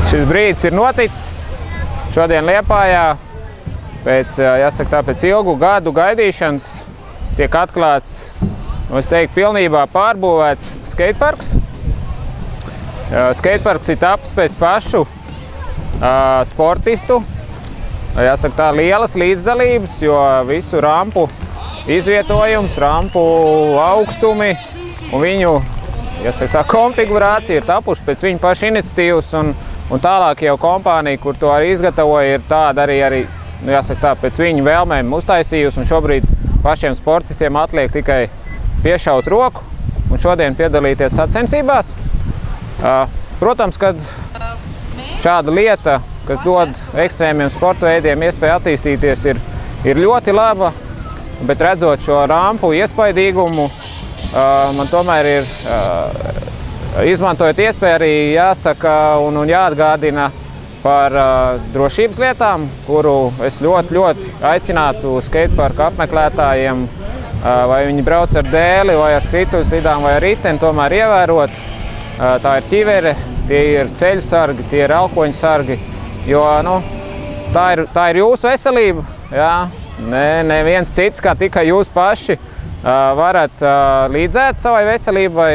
Šis brīdis ir noticis šodien Liepājā. Jāsaka tā, pēc ilgu gadu gaidīšanas tiek atklāts, es teiktu, pilnībā pārbūvēts skateparks. Skateparks ir tapis pēc pašu sportistu. Jāsaka tā, lielas līdzdalības, jo visu rampu izvietojums, rampu augstumi un viņu, jāsaka tā, konfigurācija ir tapuši pēc viņu pašu iniciatīvas un tālāk jau kompānija, kur to arī izgatavoja, ir tāda arī jāsaka tā, pēc viņu vēlmēm uztaisījusi, un šobrīd pašiem sportistiem atliek tikai piešaut roku un šodien piedalīties sacensībās. Protams, kad šāda lieta, kas dod ekstrēmiem sporta veidiem iespēju attīstīties, ir ļoti laba, bet redzot šo rampu iespaidīgumu, man tomēr ir, izmantojot iespēju, arī jāsaka un jāatgādina par drošības lietām, kuru es ļoti aicinātu skateparku apmeklētājiem, vai viņi brauc ar dēli, vai ar skrituļslidām, vai ar riteni, tomēr ievērot. Tā ir ķivere, tie ir ceļu sargi, tie ir elkoņu sargi, jo tā ir jūsu veselība. Jā? Neviens cits, kā tikai jūs paši, varat līdzēt savai veselībai.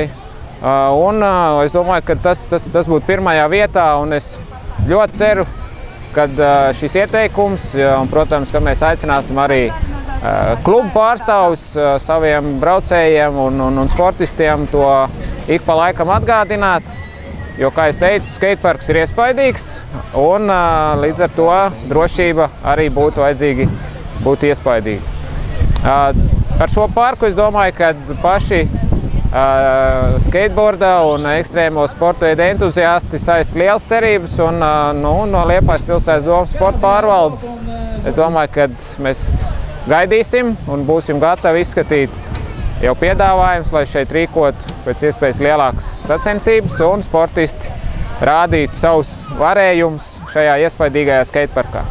Un es domāju, ka tas būtu pirmajā vietā, un es ļoti ceru, ka šis ieteikums, un, protams, ka mēs aicināsim arī klubu pārstāvus saviem braucējiem un sportistiem to ik pa laikam atgādināt, jo, kā es teicu, skateparks ir iespaidīgs, un līdz ar to drošība arī būtu vajadzīgi būt iespaidīga. Ar šo parku es domāju, ka paši skateboarda un ekstrēmo sporta veidu entuziasti saist lielas cerības, un no Liepājas pilsētas domas sporta pārvaldes es domāju, ka mēs gaidīsim un būsim gatavi izskatīt jau piedāvājums, lai šeit rīkotu pēc iespējas lielākas sacensības un sportisti rādītu savus varējumus šajā iespaidīgajā skateparkā.